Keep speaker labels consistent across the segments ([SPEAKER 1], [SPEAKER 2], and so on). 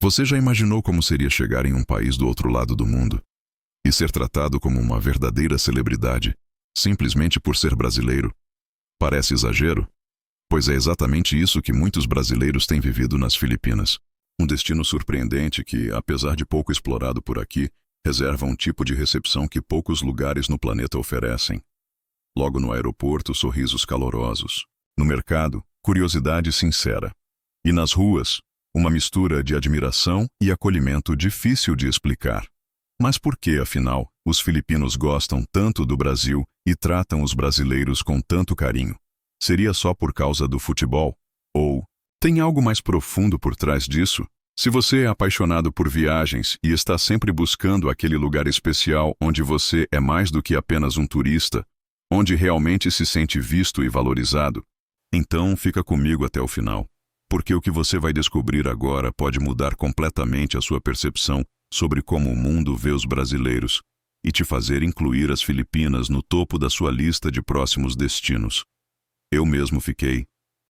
[SPEAKER 1] Você já imaginou como seria chegar em um país do outro lado do mundo e ser tratado como uma verdadeira celebridade, simplesmente por ser brasileiro? Parece exagero? Pois é exatamente isso que muitos brasileiros têm vivido nas Filipinas. Um destino surpreendente que, apesar de pouco explorado por aqui, reserva um tipo de recepção que poucos lugares no planeta oferecem. Logo no aeroporto, sorrisos calorosos. No mercado, curiosidade sincera. E nas ruas, uma mistura de admiração e acolhimento difícil de explicar. Mas por que, afinal, os filipinos gostam tanto do Brasil e tratam os brasileiros com tanto carinho? Seria só por causa do futebol? Ou tem algo mais profundo por trás disso? Se você é apaixonado por viagens e está sempre buscando aquele lugar especial onde você é mais do que apenas um turista, onde realmente se sente visto e valorizado, então fica comigo até o final. Porque o que você vai descobrir agora pode mudar completamente a sua percepção sobre como o mundo vê os brasileiros e te fazer incluir as Filipinas no topo da sua lista de próximos destinos. Eu mesmo fiquei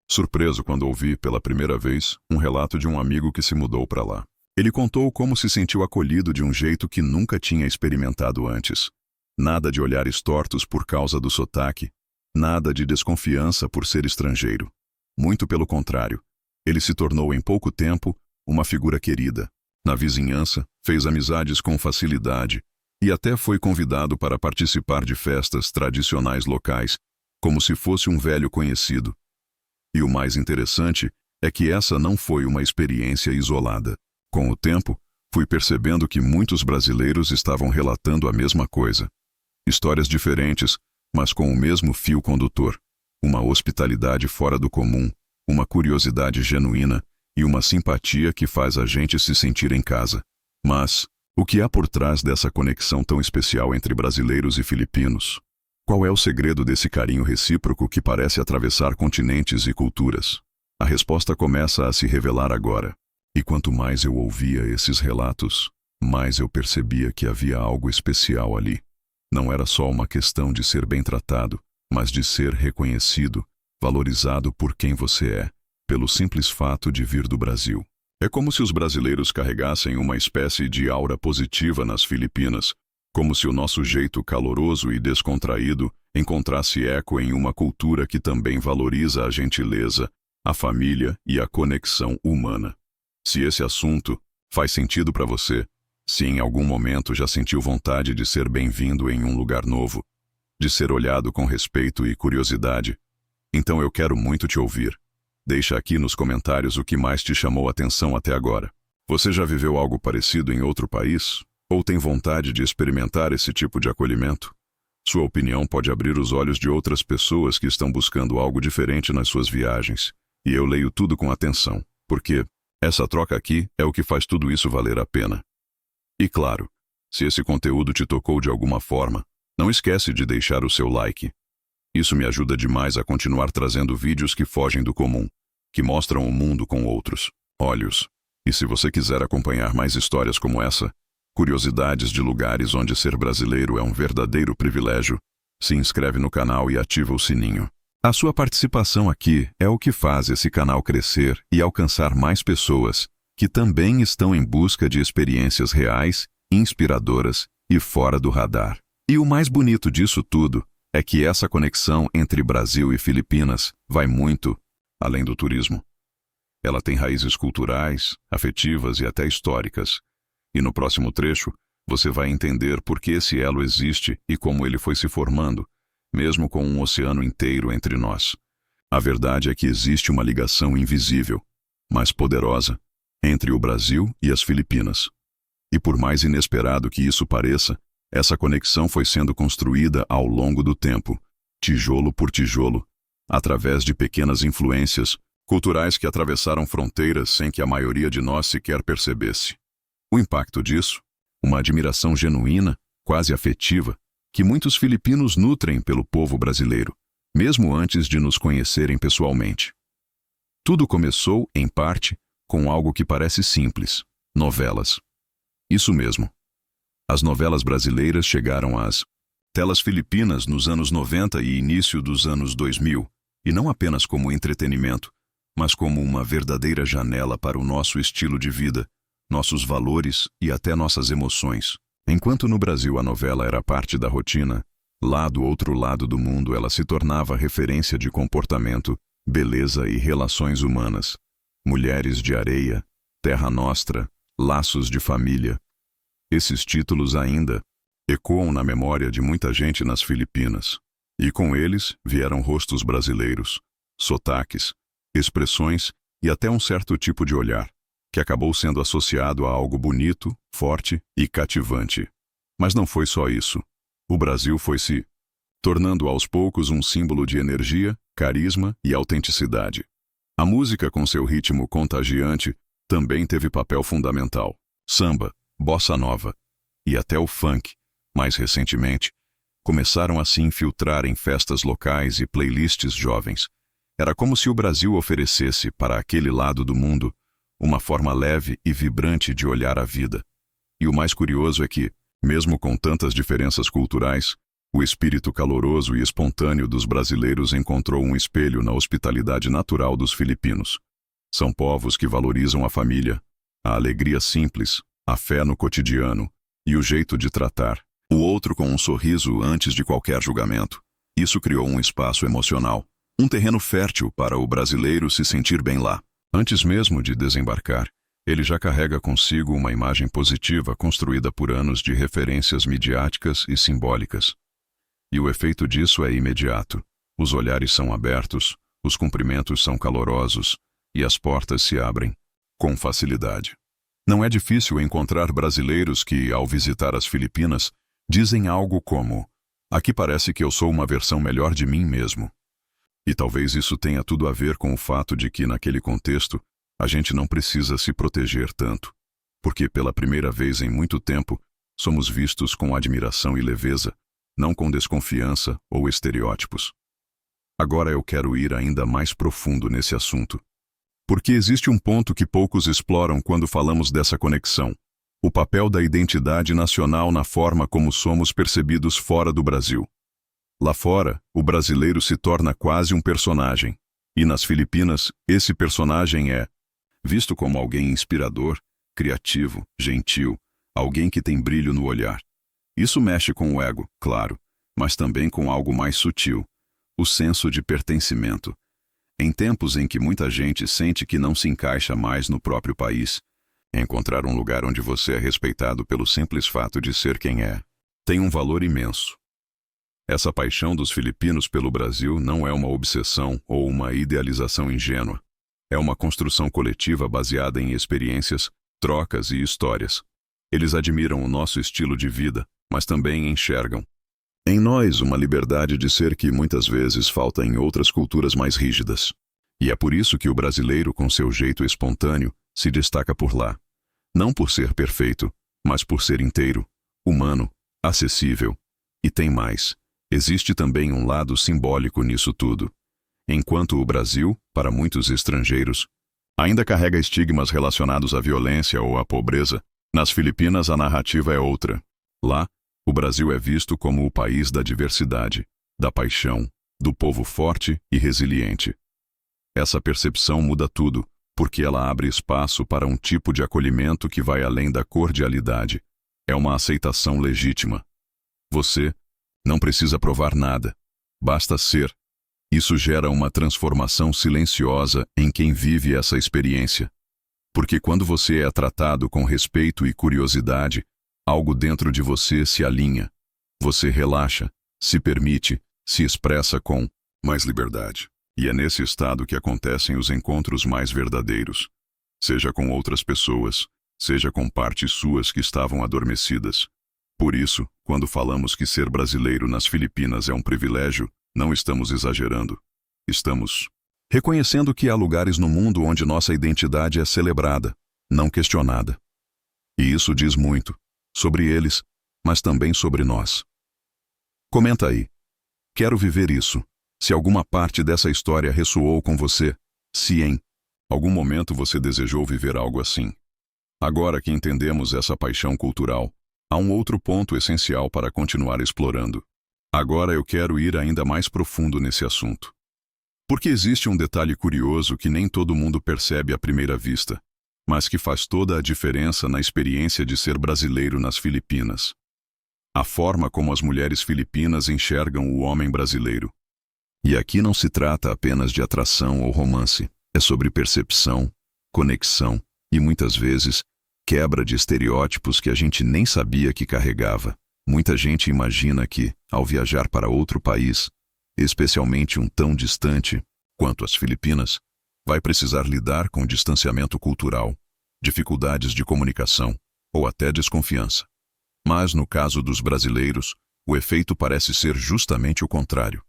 [SPEAKER 1] surpreso quando ouvi pela primeira vez um relato de um amigo que se mudou para lá. Ele contou como se sentiu acolhido de um jeito que nunca tinha experimentado antes. Nada de olhares tortos por causa do sotaque, nada de desconfiança por ser estrangeiro. Muito pelo contrário. Ele se tornou em pouco tempo uma figura querida. Na vizinhança, fez amizades com facilidade e até foi convidado para participar de festas tradicionais locais, como se fosse um velho conhecido. E o mais interessante é que essa não foi uma experiência isolada. Com o tempo, fui percebendo que muitos brasileiros estavam relatando a mesma coisa. Histórias diferentes, mas com o mesmo fio condutor. Uma hospitalidade fora do comum, uma curiosidade genuína e uma simpatia que faz a gente se sentir em casa. Mas, o que há por trás dessa conexão tão especial entre brasileiros e filipinos? Qual é o segredo desse carinho recíproco que parece atravessar continentes e culturas? A resposta começa a se revelar agora. E quanto mais eu ouvia esses relatos, mais eu percebia que havia algo especial ali. Não era só uma questão de ser bem tratado, mas de ser reconhecido, valorizado por quem você é, pelo simples fato de vir do Brasil. É como se os brasileiros carregassem uma espécie de aura positiva nas Filipinas, como se o nosso jeito caloroso e descontraído encontrasse eco em uma cultura que também valoriza a gentileza, a família e a conexão humana. Se esse assunto faz sentido para você, se em algum momento já sentiu vontade de ser bem-vindo em um lugar novo, de ser olhado com respeito e curiosidade, então eu quero muito te ouvir. Deixa aqui nos comentários o que mais te chamou a atenção até agora. Você já viveu algo parecido em outro país? Ou tem vontade de experimentar esse tipo de acolhimento? Sua opinião pode abrir os olhos de outras pessoas que estão buscando algo diferente nas suas viagens. E eu leio tudo com atenção, porque essa troca aqui é o que faz tudo isso valer a pena. E claro, se esse conteúdo te tocou de alguma forma, não esquece de deixar o seu like. Isso me ajuda demais a continuar trazendo vídeos que fogem do comum, que mostram o mundo com outros olhos. E se você quiser acompanhar mais histórias como essa, curiosidades de lugares onde ser brasileiro é um verdadeiro privilégio, se inscreve no canal e ativa o sininho. A sua participação aqui é o que faz esse canal crescer e alcançar mais pessoas que também estão em busca de experiências reais, inspiradoras e fora do radar. E o mais bonito disso tudo é que essa conexão entre Brasil e Filipinas vai muito além do turismo. Ela tem raízes culturais, afetivas e até históricas. E no próximo trecho, você vai entender por que esse elo existe e como ele foi se formando, mesmo com um oceano inteiro entre nós. A verdade é que existe uma ligação invisível, mas poderosa, entre o Brasil e as Filipinas. E por mais inesperado que isso pareça, essa conexão foi sendo construída ao longo do tempo, tijolo por tijolo, através de pequenas influências culturais que atravessaram fronteiras sem que a maioria de nós sequer percebesse. O impacto disso, uma admiração genuína, quase afetiva, que muitos filipinos nutrem pelo povo brasileiro, mesmo antes de nos conhecerem pessoalmente. Tudo começou, em parte, com algo que parece simples: novelas. Isso mesmo. As novelas brasileiras chegaram às telas filipinas nos anos 90 e início dos anos 2000, e não apenas como entretenimento, mas como uma verdadeira janela para o nosso estilo de vida, nossos valores e até nossas emoções. Enquanto no Brasil a novela era parte da rotina, lá do outro lado do mundo ela se tornava referência de comportamento, beleza e relações humanas. Mulheres de Areia, Terra Nostra, Laços de Família. Esses títulos ainda ecoam na memória de muita gente nas Filipinas. E com eles vieram rostos brasileiros, sotaques, expressões e até um certo tipo de olhar, que acabou sendo associado a algo bonito, forte e cativante. Mas não foi só isso. O Brasil foi se tornando aos poucos um símbolo de energia, carisma e autenticidade. A música, com seu ritmo contagiante, também teve papel fundamental. Samba, bossa nova e até o funk, mais recentemente, começaram a se infiltrar em festas locais e playlists jovens. Era como se o Brasil oferecesse, para aquele lado do mundo, uma forma leve e vibrante de olhar a vida. E o mais curioso é que, mesmo com tantas diferenças culturais, o espírito caloroso e espontâneo dos brasileiros encontrou um espelho na hospitalidade natural dos filipinos. São povos que valorizam a família, a alegria simples, a fé no cotidiano e o jeito de tratar o outro com um sorriso antes de qualquer julgamento. Isso criou um espaço emocional, um terreno fértil para o brasileiro se sentir bem lá. Antes mesmo de desembarcar, ele já carrega consigo uma imagem positiva construída por anos de referências midiáticas e simbólicas. E o efeito disso é imediato. Os olhares são abertos, os cumprimentos são calorosos e as portas se abrem com facilidade. Não é difícil encontrar brasileiros que, ao visitar as Filipinas, dizem algo como: aqui parece que eu sou uma versão melhor de mim mesmo. E talvez isso tenha tudo a ver com o fato de que, naquele contexto, a gente não precisa se proteger tanto, porque pela primeira vez em muito tempo, somos vistos com admiração e leveza, não com desconfiança ou estereótipos. Agora eu quero ir ainda mais profundo nesse assunto, porque existe um ponto que poucos exploram quando falamos dessa conexão: o papel da identidade nacional na forma como somos percebidos fora do Brasil. Lá fora, o brasileiro se torna quase um personagem, e nas Filipinas, esse personagem é visto como alguém inspirador, criativo, gentil, alguém que tem brilho no olhar. Isso mexe com o ego, claro, mas também com algo mais sutil: o senso de pertencimento. Em tempos em que muita gente sente que não se encaixa mais no próprio país, encontrar um lugar onde você é respeitado pelo simples fato de ser quem é, tem um valor imenso. Essa paixão dos filipinos pelo Brasil não é uma obsessão ou uma idealização ingênua. É uma construção coletiva baseada em experiências, trocas e histórias. Eles admiram o nosso estilo de vida, mas também enxergam em nós uma liberdade de ser que muitas vezes falta em outras culturas mais rígidas. E é por isso que o brasileiro, com seu jeito espontâneo, se destaca por lá. Não por ser perfeito, mas por ser inteiro, humano, acessível. E tem mais. Existe também um lado simbólico nisso tudo. Enquanto o Brasil, para muitos estrangeiros, ainda carrega estigmas relacionados à violência ou à pobreza, nas Filipinas a narrativa é outra. Lá, o Brasil é visto como o país da diversidade, da paixão, do povo forte e resiliente. Essa percepção muda tudo, porque ela abre espaço para um tipo de acolhimento que vai além da cordialidade. É uma aceitação legítima. Você não precisa provar nada, basta ser. Isso gera uma transformação silenciosa em quem vive essa experiência. Porque quando você é tratado com respeito e curiosidade, algo dentro de você se alinha. Você relaxa, se permite, se expressa com mais liberdade. E é nesse estado que acontecem os encontros mais verdadeiros. Seja com outras pessoas, seja com partes suas que estavam adormecidas. Por isso, quando falamos que ser brasileiro nas Filipinas é um privilégio, não estamos exagerando. Estamos reconhecendo que há lugares no mundo onde nossa identidade é celebrada, não questionada. E isso diz muito sobre eles, mas também sobre nós. Comenta aí. Quero viver isso. Se alguma parte dessa história ressoou com você, se em algum momento você desejou viver algo assim. Agora que entendemos essa paixão cultural, há um outro ponto essencial para continuar explorando. Agora eu quero ir ainda mais profundo nesse assunto. Porque existe um detalhe curioso que nem todo mundo percebe à primeira vista, mas que faz toda a diferença na experiência de ser brasileiro nas Filipinas. A forma como as mulheres filipinas enxergam o homem brasileiro. E aqui não se trata apenas de atração ou romance, é sobre percepção, conexão e, muitas vezes, quebra de estereótipos que a gente nem sabia que carregava. Muita gente imagina que, ao viajar para outro país, especialmente um tão distante quanto as Filipinas, vai precisar lidar com distanciamento cultural, dificuldades de comunicação ou até desconfiança. Mas, no caso dos brasileiros, o efeito parece ser justamente o contrário.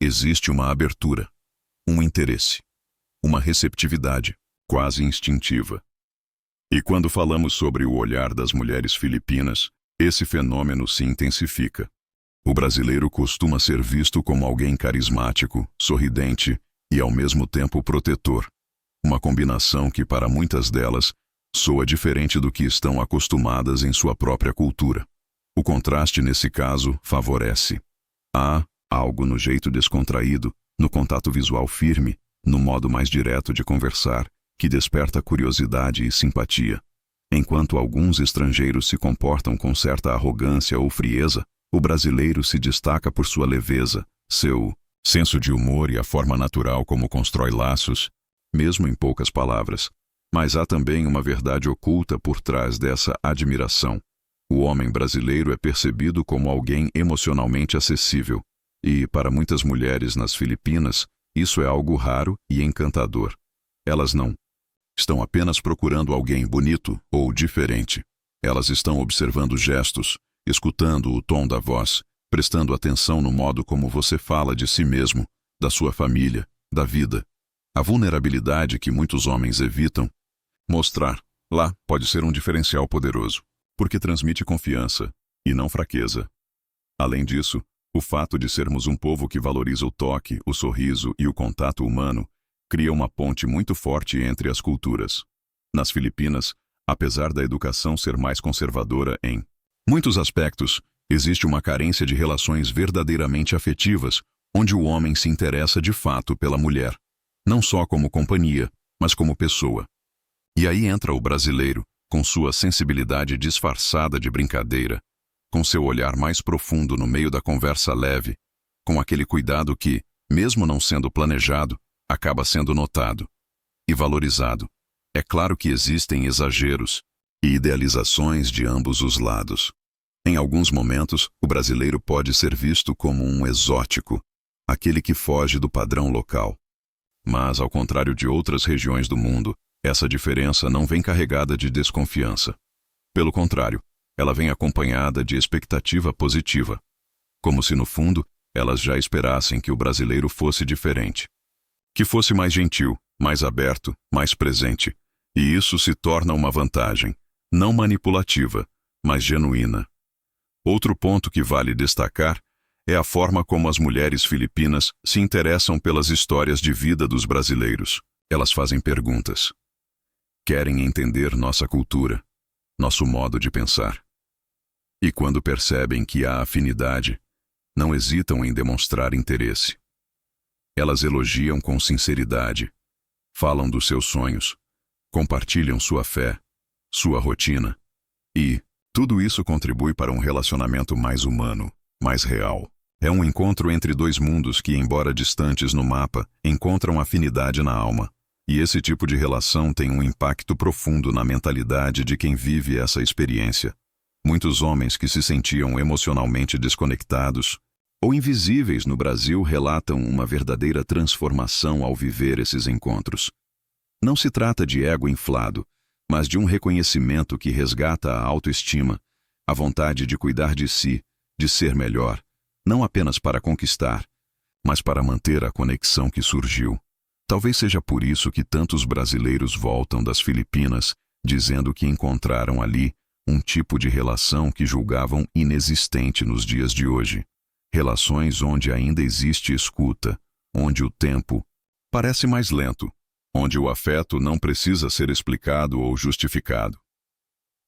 [SPEAKER 1] Existe uma abertura, um interesse, uma receptividade, quase instintiva. E quando falamos sobre o olhar das mulheres filipinas, esse fenômeno se intensifica. O brasileiro costuma ser visto como alguém carismático, sorridente e ao mesmo tempo protetor. Uma combinação que para muitas delas soa diferente do que estão acostumadas em sua própria cultura. O contraste nesse caso favorece. Há algo no jeito descontraído, no contato visual firme, no modo mais direto de conversar, que desperta curiosidade e simpatia. Enquanto alguns estrangeiros se comportam com certa arrogância ou frieza, o brasileiro se destaca por sua leveza, seu senso de humor e a forma natural como constrói laços, mesmo em poucas palavras. Mas há também uma verdade oculta por trás dessa admiração. O homem brasileiro é percebido como alguém emocionalmente acessível, e, para muitas mulheres nas Filipinas, isso é algo raro e encantador. Elas não estão apenas procurando alguém bonito ou diferente. Elas estão observando gestos, escutando o tom da voz, prestando atenção no modo como você fala de si mesmo, da sua família, da vida. A vulnerabilidade que muitos homens evitam mostrar lá pode ser um diferencial poderoso, porque transmite confiança e não fraqueza. Além disso, o fato de sermos um povo que valoriza o toque, o sorriso e o contato humano cria uma ponte muito forte entre as culturas. Nas Filipinas, apesar da educação ser mais conservadora em muitos aspectos, existe uma carência de relações verdadeiramente afetivas, onde o homem se interessa de fato pela mulher, não só como companhia, mas como pessoa. E aí entra o brasileiro, com sua sensibilidade disfarçada de brincadeira, com seu olhar mais profundo no meio da conversa leve, com aquele cuidado que, mesmo não sendo planejado, acaba sendo notado e valorizado. É claro que existem exageros e idealizações de ambos os lados. Em alguns momentos, o brasileiro pode ser visto como um exótico, aquele que foge do padrão local. Mas, ao contrário de outras regiões do mundo, essa diferença não vem carregada de desconfiança. Pelo contrário, ela vem acompanhada de expectativa positiva, como se, no fundo, elas já esperassem que o brasileiro fosse diferente. Que fosse mais gentil, mais aberto, mais presente. E isso se torna uma vantagem, não manipulativa, mas genuína. Outro ponto que vale destacar é a forma como as mulheres filipinas se interessam pelas histórias de vida dos brasileiros. Elas fazem perguntas. Querem entender nossa cultura, nosso modo de pensar. E quando percebem que há afinidade, não hesitam em demonstrar interesse. Elas elogiam com sinceridade, falam dos seus sonhos, compartilham sua fé, sua rotina. E tudo isso contribui para um relacionamento mais humano, mais real. É um encontro entre dois mundos que, embora distantes no mapa, encontram afinidade na alma. E esse tipo de relação tem um impacto profundo na mentalidade de quem vive essa experiência. Muitos homens que se sentiam emocionalmente desconectados ou invisíveis no Brasil relatam uma verdadeira transformação ao viver esses encontros. Não se trata de ego inflado, mas de um reconhecimento que resgata a autoestima, a vontade de cuidar de si, de ser melhor, não apenas para conquistar, mas para manter a conexão que surgiu. Talvez seja por isso que tantos brasileiros voltam das Filipinas, dizendo que encontraram ali um tipo de relação que julgavam inexistente nos dias de hoje. Relações onde ainda existe escuta, onde o tempo parece mais lento, onde o afeto não precisa ser explicado ou justificado.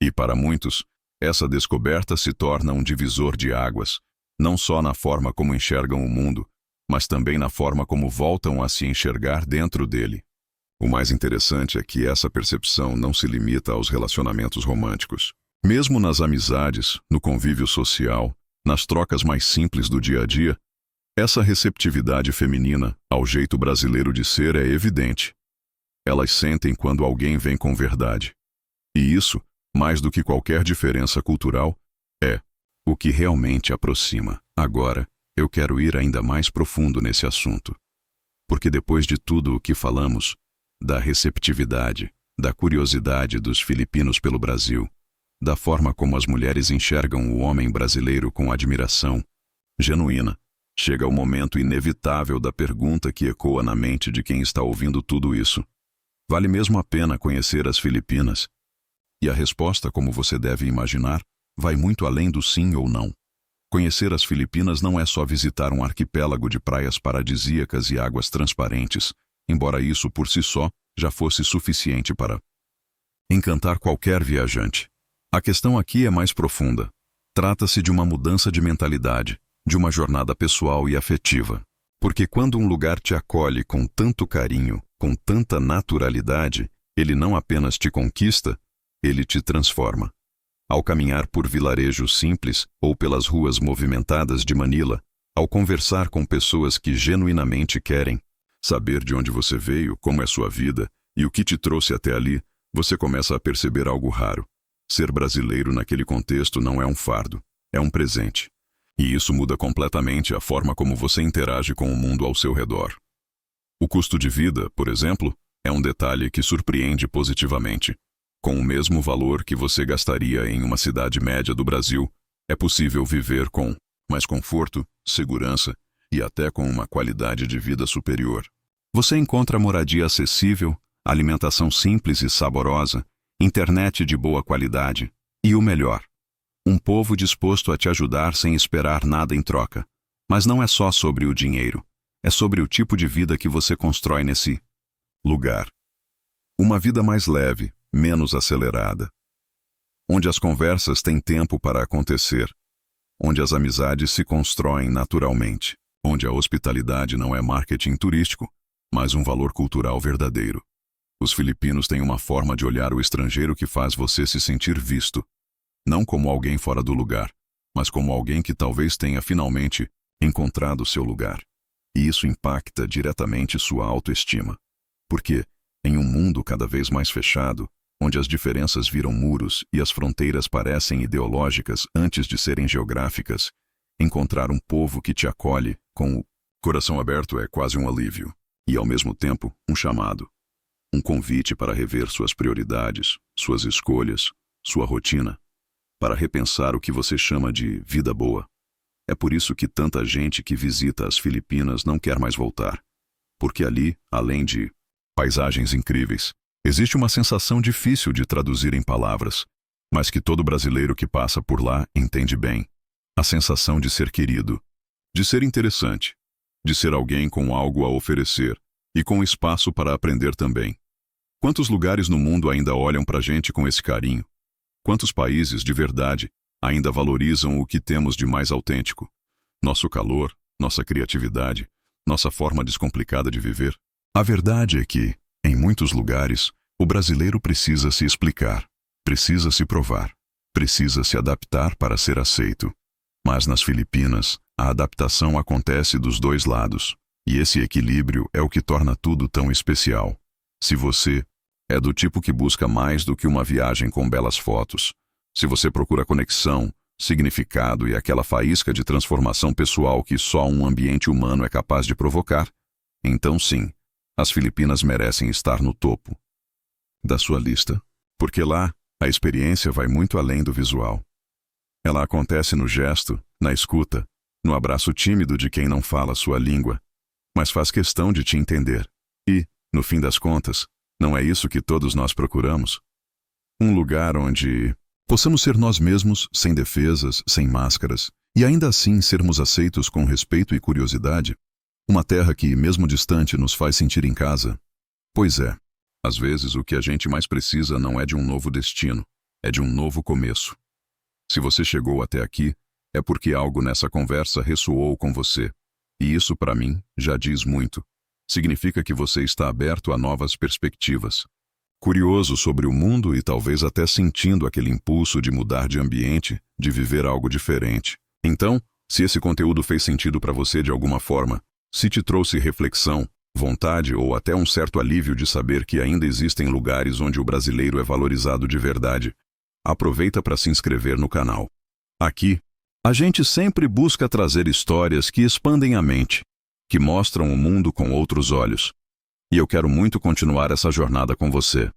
[SPEAKER 1] E para muitos, essa descoberta se torna um divisor de águas, não só na forma como enxergam o mundo, mas também na forma como voltam a se enxergar dentro dele. O mais interessante é que essa percepção não se limita aos relacionamentos românticos. Mesmo nas amizades, no convívio social, nas trocas mais simples do dia a dia, essa receptividade feminina ao jeito brasileiro de ser é evidente. Elas sentem quando alguém vem com verdade. E isso, mais do que qualquer diferença cultural, é o que realmente aproxima. Agora, eu quero ir ainda mais profundo nesse assunto. Porque depois de tudo o que falamos, da receptividade, da curiosidade dos filipinos pelo Brasil, da forma como as mulheres enxergam o homem brasileiro com admiração genuína, chega o momento inevitável da pergunta que ecoa na mente de quem está ouvindo tudo isso. Vale mesmo a pena conhecer as Filipinas? E a resposta, como você deve imaginar, vai muito além do sim ou não. Conhecer as Filipinas não é só visitar um arquipélago de praias paradisíacas e águas transparentes, embora isso por si só já fosse suficiente para encantar qualquer viajante. A questão aqui é mais profunda. Trata-se de uma mudança de mentalidade, de uma jornada pessoal e afetiva. Porque quando um lugar te acolhe com tanto carinho, com tanta naturalidade, ele não apenas te conquista, ele te transforma. Ao caminhar por vilarejos simples ou pelas ruas movimentadas de Manila, ao conversar com pessoas que genuinamente querem saber de onde você veio, como é sua vida e o que te trouxe até ali, você começa a perceber algo raro. Ser brasileiro naquele contexto não é um fardo, é um presente. E isso muda completamente a forma como você interage com o mundo ao seu redor. O custo de vida, por exemplo, é um detalhe que surpreende positivamente. Com o mesmo valor que você gastaria em uma cidade média do Brasil, é possível viver com mais conforto, segurança e até com uma qualidade de vida superior. Você encontra moradia acessível, alimentação simples e saborosa, internet de boa qualidade e o melhor, um povo disposto a te ajudar sem esperar nada em troca. Mas não é só sobre o dinheiro, é sobre o tipo de vida que você constrói nesse lugar. Uma vida mais leve, menos acelerada. Onde as conversas têm tempo para acontecer. Onde as amizades se constroem naturalmente. Onde a hospitalidade não é marketing turístico, mas um valor cultural verdadeiro. Os filipinos têm uma forma de olhar o estrangeiro que faz você se sentir visto. Não como alguém fora do lugar, mas como alguém que talvez tenha finalmente encontrado seu lugar. E isso impacta diretamente sua autoestima. Porque, em um mundo cada vez mais fechado, onde as diferenças viram muros e as fronteiras parecem ideológicas antes de serem geográficas, encontrar um povo que te acolhe com o coração aberto é quase um alívio. E, ao mesmo tempo, um chamado. Um convite para rever suas prioridades, suas escolhas, sua rotina, para repensar o que você chama de vida boa. É por isso que tanta gente que visita as Filipinas não quer mais voltar. Porque ali, além de paisagens incríveis, existe uma sensação difícil de traduzir em palavras, mas que todo brasileiro que passa por lá entende bem. A sensação de ser querido, de ser interessante, de ser alguém com algo a oferecer e com espaço para aprender também. Quantos lugares no mundo ainda olham pra gente com esse carinho? Quantos países, de verdade, ainda valorizam o que temos de mais autêntico? Nosso calor, nossa criatividade, nossa forma descomplicada de viver? A verdade é que, em muitos lugares, o brasileiro precisa se explicar, precisa se provar, precisa se adaptar para ser aceito. Mas nas Filipinas, a adaptação acontece dos dois lados, e esse equilíbrio é o que torna tudo tão especial. Se você é do tipo que busca mais do que uma viagem com belas fotos, se você procura conexão, significado e aquela faísca de transformação pessoal que só um ambiente humano é capaz de provocar, então sim, as Filipinas merecem estar no topo da sua lista. Porque lá, a experiência vai muito além do visual. Ela acontece no gesto, na escuta, no abraço tímido de quem não fala sua língua, mas faz questão de te entender. E, no fim das contas, não é isso que todos nós procuramos? Um lugar onde possamos ser nós mesmos, sem defesas, sem máscaras, e ainda assim sermos aceitos com respeito e curiosidade? Uma terra que, mesmo distante, nos faz sentir em casa? Pois é, às vezes o que a gente mais precisa não é de um novo destino, é de um novo começo. Se você chegou até aqui, é porque algo nessa conversa ressoou com você. E isso, para mim, já diz muito. significa que você está aberto a novas perspectivas. Curioso sobre o mundo e talvez até sentindo aquele impulso de mudar de ambiente, de viver algo diferente. Então, se esse conteúdo fez sentido para você de alguma forma, se te trouxe reflexão, vontade ou até um certo alívio de saber que ainda existem lugares onde o brasileiro é valorizado de verdade, aproveita para se inscrever no canal. Aqui, a gente sempre busca trazer histórias que expandem a mente, que mostram o mundo com outros olhos. E eu quero muito continuar essa jornada com você.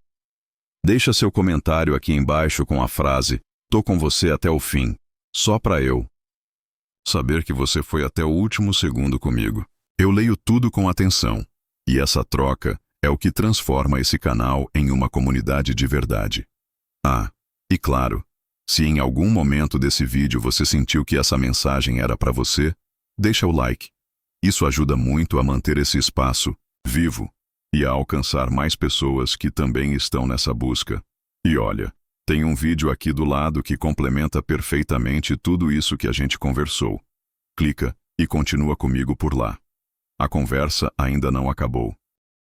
[SPEAKER 1] Deixa seu comentário aqui embaixo com a frase "Tô com você até o fim", só para eu saber que você foi até o último segundo comigo. Eu leio tudo com atenção, e essa troca é o que transforma esse canal em uma comunidade de verdade. Ah, e claro, se em algum momento desse vídeo você sentiu que essa mensagem era para você, deixa o like. Isso ajuda muito a manter esse espaço vivo e a alcançar mais pessoas que também estão nessa busca. E olha, tem um vídeo aqui do lado que complementa perfeitamente tudo isso que a gente conversou. Clica e continua comigo por lá. A conversa ainda não acabou.